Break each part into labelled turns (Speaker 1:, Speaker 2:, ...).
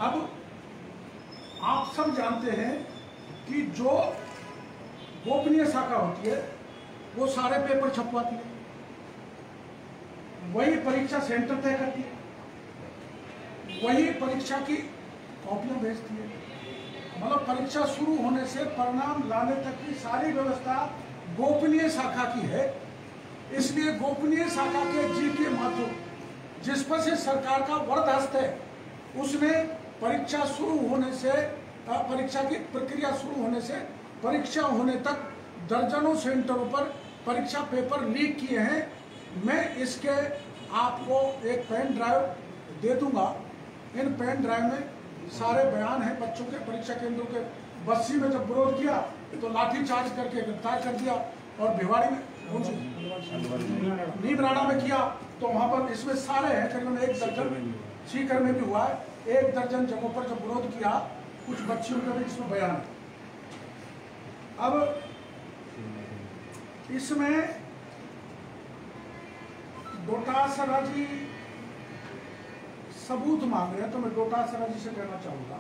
Speaker 1: अब आप सब जानते हैं कि जो गोपनीय शाखा होती है वो सारे पेपर छपवाती है, वही परीक्षा सेंटर तय करती है, वही परीक्षा की कॉपियां भेजती है। मतलब परीक्षा शुरू होने से परिणाम लाने तक की सारी व्यवस्था गोपनीय शाखा की है। इसलिए गोपनीय शाखा के जी.के. माथुर, जिस पर से सरकार का वरदहस्त है, उसने परीक्षा शुरू होने से, परीक्षा की प्रक्रिया शुरू होने से परीक्षा होने तक दर्जनों सेंटरों पर परीक्षा पेपर लीक किए हैं। मैं इसके आपको एक पेन ड्राइव दे दूंगा। इन पेन ड्राइव में सारे बयान हैं बच्चों के। परीक्षा केंद्रों के बस्सी में जब विरोध किया तो लाठी चार्ज करके गिरफ्तार कर दिया, और भिवाड़ी में नीमराणा में किया तो वहां पर इसमें सारे हैं, करीबन 1 दर्जन। सीकर में भी हुआ है, 1 दर्जन जगहों पर जब विरोध किया, कुछ बच्चियों का भी इसमें बयान है। अब इसमें डोटासरा जी सबूत मांग रहे हैं, तो मैं डोटासरा जी से कहना चाहूंगा,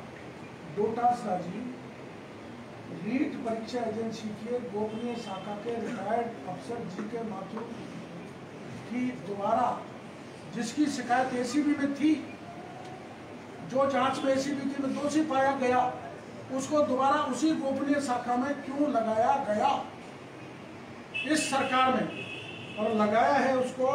Speaker 1: डोटासरा जी रीट परीक्षा एजेंसी के गोपनीय शाखा के रिटायर्ड अफसर जी.के. माथुर की दोबारा, जिसकी शिकायत एसीबी में थी, जो जांच में एसीबी की में दोषी पाया गया, उसको दोबारा उसी गोपनीय शाखा में क्यों लगाया गया इस सरकार में, और लगाया है उसको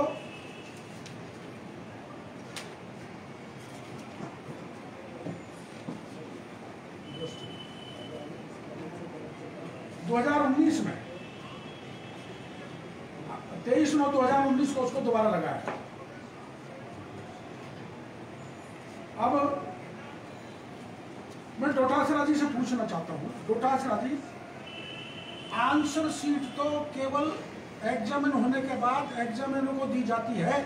Speaker 1: 2019 में, 23/9/2019 को उसको दोबारा लगाया। अब मैं डोटासरा जी से पूछना चाहता हूं, डोटासरा जी, आंसर शीट तो केवल एग्जामिन होने के बाद एग्जामिनर को दी जाती है,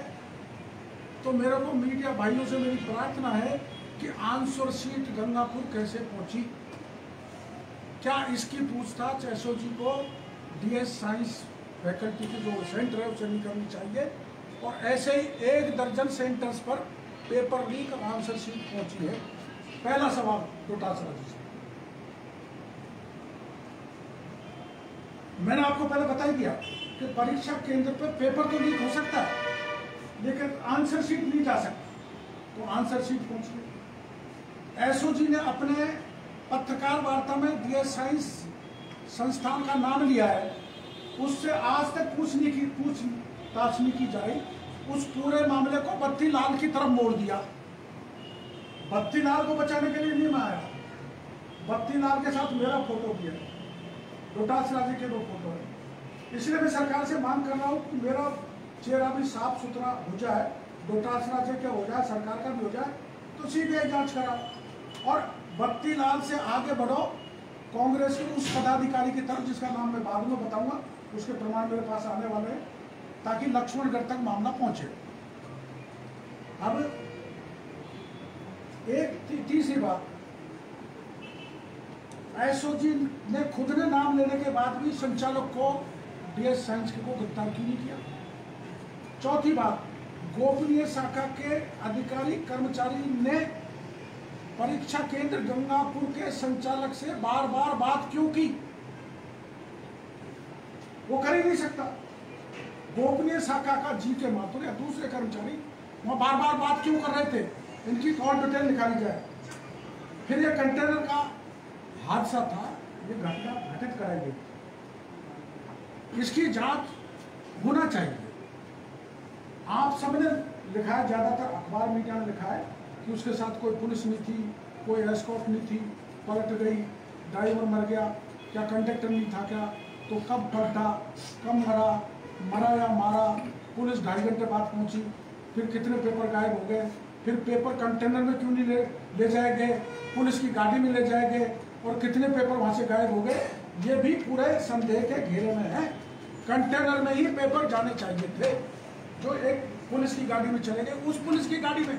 Speaker 1: तो मेरे को मीडिया भाइयों से मेरी प्रार्थना है कि आंसर शीट गंगापुर कैसे पहुंची, क्या इसकी पूछताछ एसओजी को डीएस साइंस फैकल्टी की जो सेंटर है उसे नहीं करनी चाहिए, और ऐसे ही 1 दर्जन सेंटर्स पर पेपर लीक और आंसर शीट पहुंची है। पहला सवाल डोटासरा जी से। मैंने आपको पहले बता ही दिया कि परीक्षा केंद्र पर पेपर तो लीक हो सकता है, लेकिन आंसर शीट नहीं जा सकती, तो आंसर शीट पहुंची है। एसओजी ने अपने पत्रकार वार्ता में डीएस साइंस संस्थान का नाम लिया है, उससे आज तक पूछताछ नहीं की जाए, उस पूरे मामले को बत्तीलाल की तरफ मोड़ दिया। बत्तीलाल को बचाने के लिए नहीं मैं आया, बत्तीलाल के साथ मेरा फोटो भी है, डोटासरा जी के 2 फोटो है। इसलिए मैं सरकार से मांग कर रहा हूँ कि मेरा चेहरा भी साफ सुथरा हो जाए, डोटासरा जी क्या हो जाए, सरकार का भी हो जाए, तो सीबीआई जांच कराओ, और बत्तीलाल से आगे बढ़ो कांग्रेस के उस पदाधिकारी की तरफ जिसका नाम मैं बाद में बताऊंगा, उसके प्रमाण मेरे पास आने वाले हैं, ताकि लक्ष्मणगढ़ तक मामला पहुंचे। अब एक तीसरी बात, एसओजी ने खुद ने नाम लेने के बाद भी संचालक को डीएस साइंस को गिरफ्तार क्यों नहीं किया। चौथी बात, गोपनीय शाखा के अधिकारी कर्मचारी ने परीक्षा केंद्र गंगापुर के संचालक से बार बार बात क्यों की, वो कर ही नहीं सकता। गोपनीय शाखा का जी.के. माथुर या दूसरे कर्मचारी वहां बार बार बात क्यों कर रहे थे, इनकी कौन डिटेल निकाली जाए। फिर ये कंटेनर का हादसा था, ये घटना घटित कराई गई, इसकी जांच होना चाहिए। आप सबने लिखा है, ज्यादातर अखबार मीडिया ने लिखा है कि उसके साथ कोई पुलिस नहीं थी, कोई एस्कॉर्ट नहीं थी, पलट गई, ड्राइवर मर गया, क्या कंडक्टर नहीं था क्या, तो कब पलटा, कब मरा या मारा, पुलिस 2.5 घंटे बाद पहुंची, फिर कितने पेपर गायब हो गए, फिर पेपर कंटेनर में क्यों नहीं ले जाए गए, पुलिस की गाड़ी में ले जाए गए, और कितने पेपर वहां से गायब हो गए, ये भी पूरे संदेह के घेरे में है। कंटेनर में ही पेपर जाने चाहिए थे, जो एक पुलिस की गाड़ी में चले गए। उस पुलिस की गाड़ी में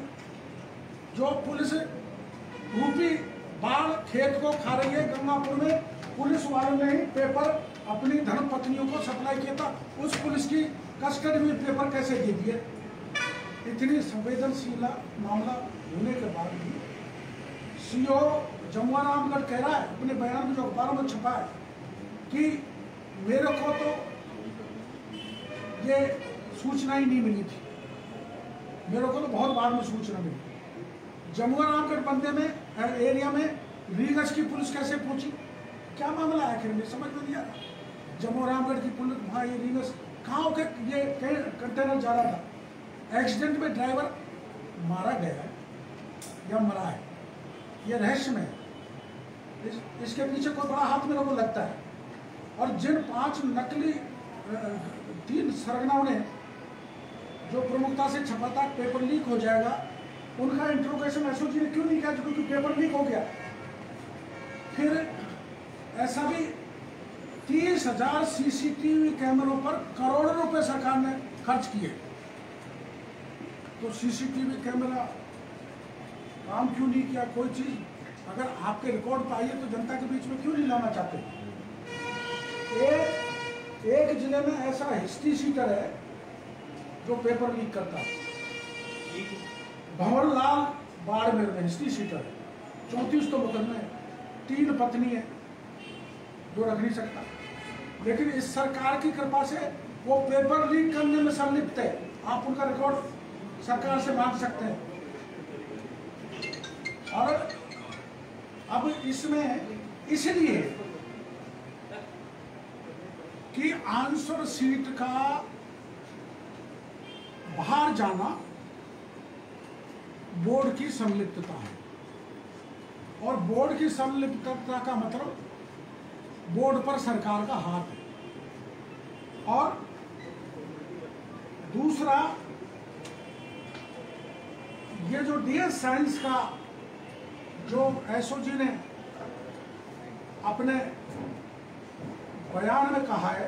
Speaker 1: जो पुलिस रूपी बाढ़ खेत को खा रही है गंगापुर में, पुलिस वालों ने ही पेपर अपनी धर्मपत्नियों को सप्लाई किया था, उस पुलिस की कस्टडी में पेपर कैसे दे दिए। इतनी संवेदनशील मामला होने के बाद भी सीओ जमुआ रामगढ़ कह रहा है अपने बयान में जो अखबारों में छपा है कि मेरे को तो ये सूचना ही नहीं मिली थी, मेरे को तो बहुत बाद में सूचना मिली। जमुआ रामगढ़ बंदे में एरिया में रीगस की पुलिस कैसे पहुंची, क्या मामला है आखिर में समझ में नहीं आ रहा। जमुआ रामगढ़ की पुलिस वहाँ ये रीगस कहाँ होके ये कंटेनर जा रहा था, एक्सीडेंट में ड्राइवर मारा गया है या मरा है, ये रहस्य में है। इसके पीछे कोई बड़ा हाथ मेरे को लगता है। और जिन 5 नकली 3 सरगनाओं ने जो प्रमुखता से छपा था पेपर लीक हो जाएगा, उनका इंट्रोगेशन एसओजी ने क्यों नहीं किया, क्योंकि पेपर लीक हो गया। फिर ऐसा भी 30,000 सीसीटीवी कैमरों पर करोड़ों रुपए सरकार ने खर्च किए, तो सीसीटीवी कैमरा काम क्यों नहीं किया। कोई चीज अगर आपके रिकॉर्ड पर आई है तो जनता के बीच में क्यों नहीं लाना चाहते। एक जिले में ऐसा हिस्ट्री शीटर है जो पेपर लीक करता है, भंवरलाल बाड़मेर में हिस्ट्री शीटर है, 34 तो मुकदमे, 3 पत्नी है जो रख नहीं सकता, लेकिन इस सरकार की कृपा से वो पेपर लीक करने में संलिप्त है। आप उनका रिकॉर्ड सरकार से मांग सकते हैं। और अब इसमें इसलिए कि आंसर सीट का बाहर जाना बोर्ड की संलिप्तता है, और बोर्ड की संलिप्तता का मतलब बोर्ड पर सरकार का हाथ है। और दूसरा, ये जो डीएस साइंस का जो एसओजी ने अपने बयान में कहा है,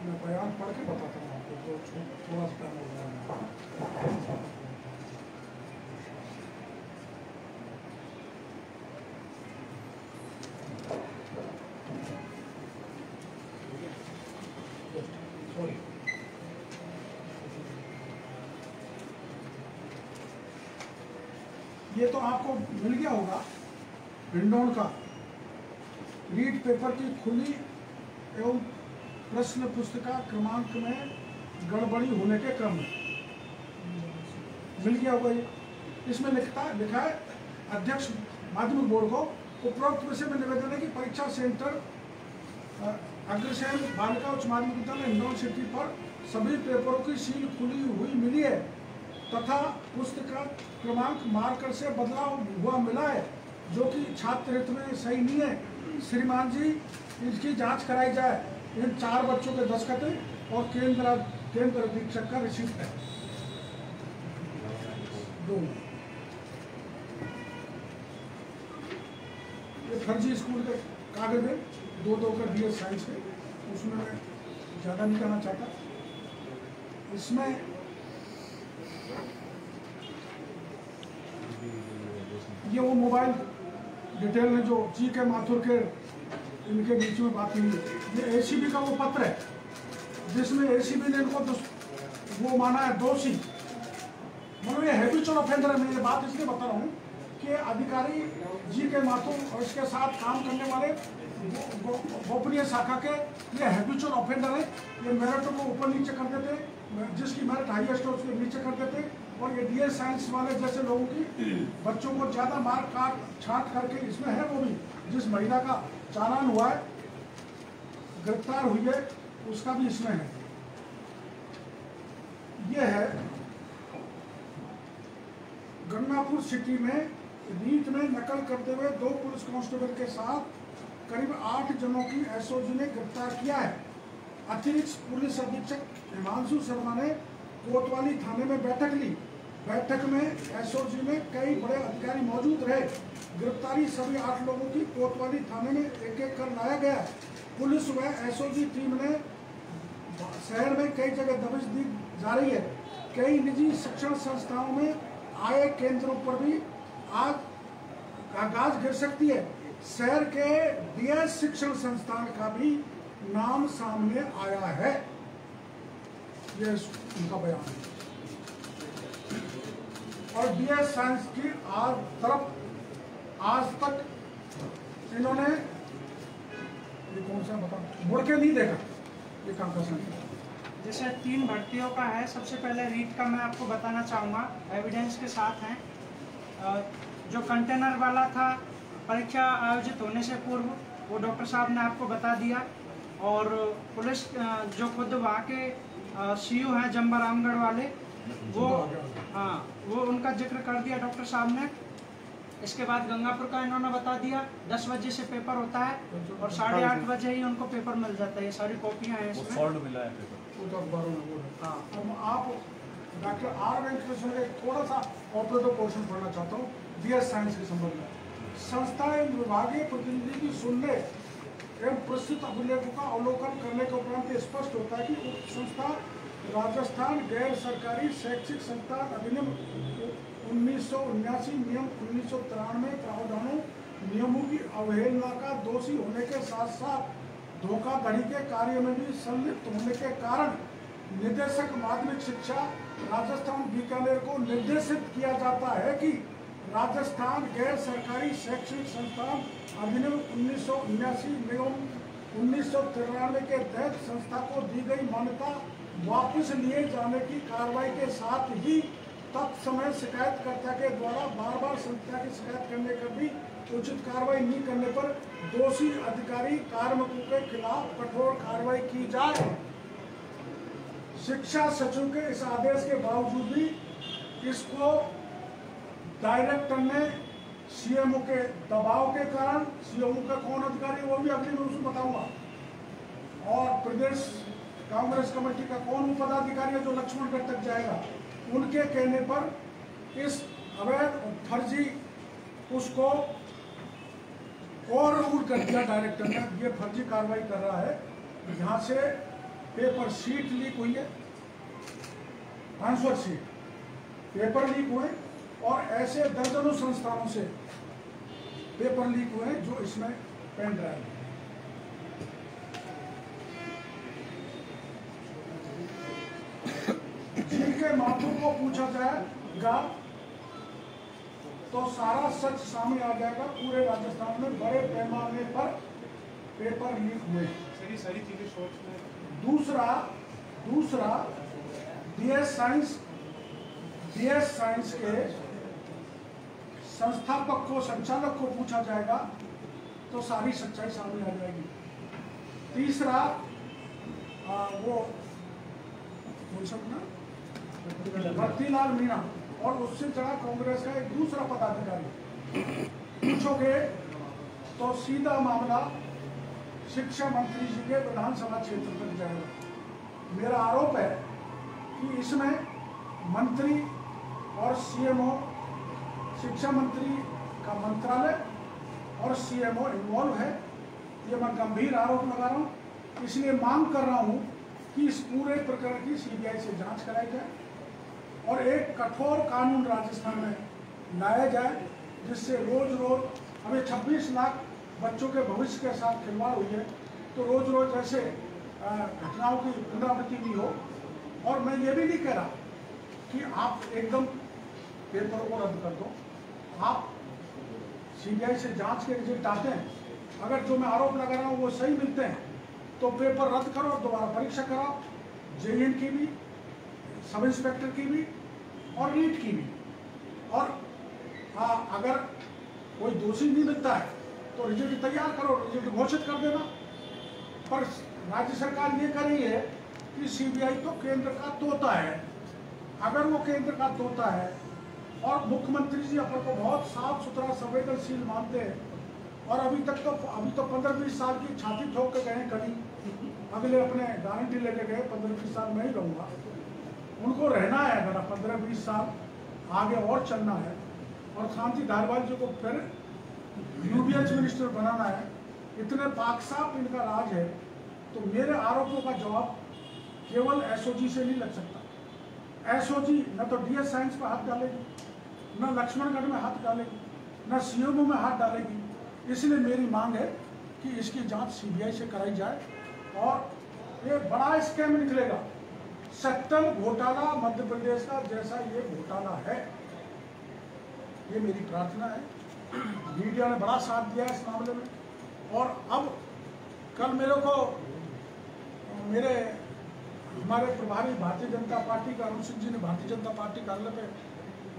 Speaker 1: मैं बयान पढ़ के बताता हूँ आपको, तो थोड़ा सा टाइम हो गया। ये तो आपको मिल गया होगा हिंडौन का रीड पेपर की खुली एवं प्रश्न पुस्तिका क्रमांक में गड़बड़ी होने के क्रम में मिल गया होगा। ये इसमें लिखा है अध्यक्ष माध्यमिक बोर्ड को उपरोक्त विषय में निवेदन है कि परीक्षा सेंटर अग्रसेन बालिका उच्च माध्यमिक विद्यालय हिंडौन सिटी पर सभी पेपरों की सील खुली हुई मिली है तथा पुस्तिका क्रमांक मार्कर से बदलाव हुआ मिला है, जो कि छात्र हित में सही नहीं है। श्रीमान जी, इसकी जांच कराई जाए। इन 4 बच्चों के दस्तखत और केंद्र अधीक्षक का रिसीप्ट है। 2 ये फर्जी स्कूल के कागज है, 2 का डीएस साइंस है, उसमें मैं ज़्यादा नहीं कहना चाहता। इसमें ये वो मोबाइल डिटेल में जो जी के माथुर के इनके बीच में बात हुई, ये एसीबी का वो पत्र है जिसमें एसीबी ने इनको वो माना है दोषी, मतलब ये हैबिचुअल ऑफेंडर है। मैं ये बात इसलिए बता रहा हूँ कि अधिकारी जी के माथुर और इसके साथ काम करने वाले गोपनीय शाखा के ये हैबिचुअल ऑफेंडर है। ये मेरिट को ऊपर नीचे कर देते, जिसकी मेरिट हाईएस्ट है उसको नीचे कर देते, और ये डीएस साइंस वाले जैसे लोगों की बच्चों को ज़्यादा मार काट छाट करके, इसमें है वो भी जिस महिला का चालान हुआ है, गिरफ्तार हुई है, उसका भी इसमें है। ये है गंगापुर सिटी में रीट में नकल करते हुए 2 पुलिस कांस्टेबल के साथ करीब 8 जनों की एसओजी ने गिरफ्तार किया है। अतिरिक्त पुलिस अधीक्षक हिमांशु शर्मा ने कोतवाली थाने में बैठक ली। बैठक में एसओजी में कई बड़े अधिकारी मौजूद रहे। गिरफ्तारी सभी 8 लोगों की कोतवाली थाने में एक-एक कर लाया गया। पुलिस व एसओजी टीम ने शहर में कई जगह दबिश दी जा रही है। कई निजी शिक्षण संस्थाओं में आय केंद्रों पर भी आगाज गिर सकती है। शहर के डीएस शिक्षण संस्थान का भी नाम सामने आया है। ये उनका बयान है। और DS साइंस की आज तक इन्होंने ये कौन सा बता मुड़ के नहीं देखा ये काम का संख्या।
Speaker 2: जैसे 3 भर्तियों का है, सबसे पहले रीट का मैं आपको बताना चाहूँगा, एविडेंस के साथ हैं। जो कंटेनर वाला था, परीक्षा आयोजित होने से पूर्व वो डॉक्टर साहब ने आपको बता दिया। और पुलिस जो खुद वहाँ के CU हैं जंबा रामगढ़ वाले, वो उनका जिक्र कर दिया डॉक्टर साहब ने। इसके बाद गंगापुर का इन्होंने बता दिया 10 बजे से पेपर होता है और 8:30 बजे ही उनको पेपर मिल जाता है। ये सारी कॉपियाँ हैं इसमें।
Speaker 3: सॉल्ट मिला है पेपर।
Speaker 1: हाँ, अब आप डॉक्टर R वेंकटेश्वर का थोड़ा सा ऑपरेटिव पोर्शन पढ़ना चाहता हूँ DS साइंस के संबंध में। संस्था एवं विभागीय प्रतिनिधि की सुनने एवं प्रस्तुत अभिलेखों का अवलोकन करने के उपरांत स्पष्ट होता है कि उक्त संस्था राजस्थान गैर सरकारी शैक्षिक संस्थान अधिनियम 1979 नियम 1993 प्रावधानों नियमों की अवहेलना का दोषी होने के साथ साथ धोखाधड़ी के कार्य में भी संलिप्त होने के कारण निदेशक माध्यमिक शिक्षा राजस्थान बीकानेर को निर्देशित किया जाता है कि राजस्थान गैर सरकारी शैक्षणिक संस्थान अधिनियम 1979 नियम 1993 के तहत संस्था को दी गई मान्यता वापस लिए जाने की कार्रवाई के साथ ही तत्समय शिकायतकर्ता के द्वारा बार बार संस्था की शिकायत करने पर भी उचित कार्रवाई नहीं करने पर दोषी अधिकारी कार्मिकों के खिलाफ कठोर कार्रवाई की जाए। शिक्षा सचिव के इस आदेश के बावजूद भी इसको डायरेक्टर ने CMO के दबाव के कारण, CMO का कौन अधिकारी वो भी अगली में उसको बताऊंगा, और प्रदेश कांग्रेस कमेटी का कौन पदाधिकारी है जो लक्ष्मणगढ़ तक जाएगा, उनके कहने पर इस अवैध फर्जी उसको और रूल कर दिया डायरेक्टर ने। ये फर्जी कार्रवाई कर रहा है। यहाँ से पेपर शीट लीक हुई है, आंसर शीट, पेपर लीक हुए और ऐसे दर्जनों संस्थानों से पेपर लीक हुए जो इसमें पेन ड्राइव है। जिनके माध्यम को पूछा जाएगा तो सारा सच सामने आ जाएगा। पूरे राजस्थान में बड़े पैमाने पर पेपर लीक हुए।
Speaker 2: सारी चीजें सोच में।
Speaker 1: दूसरा DS साइंस के संस्थापक को, संचालक को पूछा जाएगा तो सारी सच्चाई सामने आ जाएगी। तीसरा वो भक्तिलाल मीणा और उससे चढ़ा कांग्रेस का एक दूसरा पदाधिकारी पूछोगे तो सीधा मामला शिक्षा मंत्री जी के विधानसभा क्षेत्र तक जाएगा। मेरा आरोप है कि इसमें मंत्री और CMO, शिक्षा मंत्री का मंत्रालय और CMO इन्वॉल्व है। ये मैं गंभीर आरोप लगा रहा हूँ, इसलिए मांग कर रहा हूँ कि इस पूरे प्रकरण की CBI से जांच कराई जाए और एक कठोर कानून राजस्थान में लाया जाए जिससे रोज रोज हमें 26 लाख बच्चों के भविष्य के साथ खिलवाड़ हुई है, तो रोज रोज ऐसे घटनाओं की पुनरावृत्ति भी हो। और मैं ये भी नहीं कह रहा कि आप एकदम पेपर को रद्द कर दो, आप CBI से जांच के रिजल्ट आते हैं, अगर जो मैं आरोप लगा रहा हूँ वो सही मिलते हैं तो पेपर रद्द करो, दोबारा परीक्षा कराओ, JN की भी, सब इंस्पेक्टर की भी और नीट की भी। और अगर कोई दोषी नहीं मिलता है तो रिजल्ट तैयार करो, रिजल्ट घोषित कर देना। पर राज्य सरकार ये कर रही है कि CBI तो केंद्र का तोता है। अगर वो केंद्र का तोता है और मुख्यमंत्री जी अपन को बहुत साफ सुथरा संवेदनशील मानते हैं और अभी तो 15-20 साल की छाती ठोक के गए कभी, अगले अपने गारंटी लेके गए 15-20 साल में ही रहूँगा। उनको रहना है, अगर 15-20 साल आगे और चलना है और शांति धारीवाल जी को फिर UBH मिनिस्टर बनाना है, इतने पाक साफ इनका राज है, तो मेरे आरोपों का जवाब केवल SOG से नहीं लग सकता। SOG न तो DS साइंस पर हाथ डालेगी, न लक्ष्मणगढ़ में हाथ डालेगी, न CMO में हाथ डालेगी। इसलिए मेरी मांग है कि इसकी जांच CBI से कराई जाए और ये बड़ा स्कैम निकलेगा। 70 घोटाला मध्य प्रदेश का जैसा ये घोटाला है, ये मेरी प्रार्थना है। मीडिया ने बड़ा साथ दिया इस मामले में, और अब कल मेरे हमारे प्रभारी भारतीय जनता पार्टी का अरुण सिंह जी ने भारतीय जनता पार्टी कार्यालय पे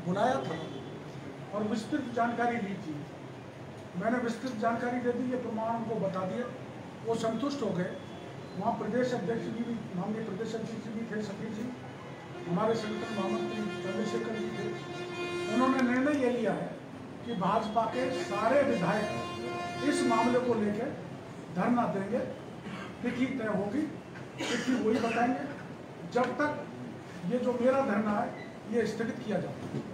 Speaker 1: बुलाया था और विस्तृत जानकारी ली थी। मैंने विस्तृत जानकारी दे दी, ये प्रमाण उनको बता दिए, वो संतुष्ट हो गए। वहाँ प्रदेश अध्यक्ष जी भी, माननीय प्रदेश अध्यक्ष जी भी थे, सतीश जी, हमारे संगठन महामंत्री चंद्रशेखर जी थे। उन्होंने निर्णय ये लिया है कि भाजपा के सारे विधायक इस मामले को लेकर धरना देंगे। तिथि तय होगी, तिथि वही बताएंगे जब तक ये जो मेरा धरना है ये स्थगित किया जाता है।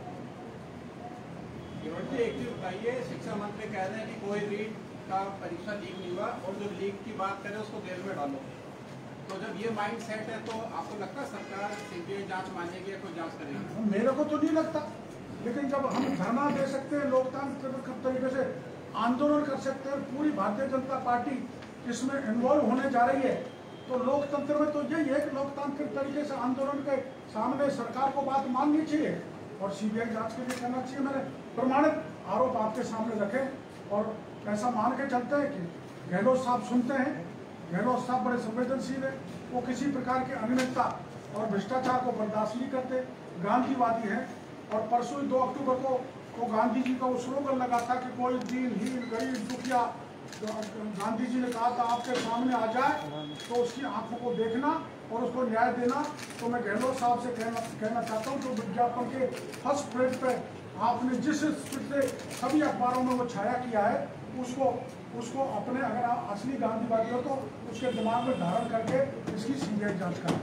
Speaker 3: एक चीज बताइए, शिक्षा मंत्री कह रहे हैं कि कोई रीट का परीक्षा लीक नहीं हुआ, और जो लीक की बात करें उसको जेल में डालो। तो जब ये माइंड सेट है तो आपको लगता है सरकार सीबीआई जांच मानेगी या कोई जांच करेगी?
Speaker 1: मेरे को तो नहीं लगता, लेकिन जब हम धरना दे सकते हैं, लोकतांत्रिक तरीके से आंदोलन कर सकते हैं, पूरी भारतीय जनता पार्टी इसमें इन्वॉल्व होने जा रही है, तो लोकतंत्र में तो यही है कि लोकतांत्रिक तरीके से आंदोलन के सामने सरकार को बात माननी चाहिए और सीबीआई जांच के लिए करना चाहिए। मैंने प्रमाणित आरोप आपके सामने रखे और ऐसा मान के चलते हैं कि गहलोत साहब सुनते हैं। गहलोत साहब बड़े संवेदनशील है, वो किसी प्रकार की अनियमितता और भ्रष्टाचार को बर्दाश्त नहीं करते, गांधीवादी हैं। और परसों 2 अक्टूबर को गांधी जी का वो स्लोगन लगा था कि कोई दीनहीन गरीब दुखिया, गांधी जी ने कहा था आपके सामने आ जाए तो उसकी आंखों को देखना और उसको न्याय देना। तो मैं गहलोत साहब से कहना चाहता हूँ, तो विज्ञापन के फर्स्ट पेज पे आपने जिस स्पीड से सभी अखबारों में वो छाया किया है, उसको अपने, अगर आप असली गांधीवादी हो तो उसके दिमाग में धारण करके इसकी सीबीआई जांच करें।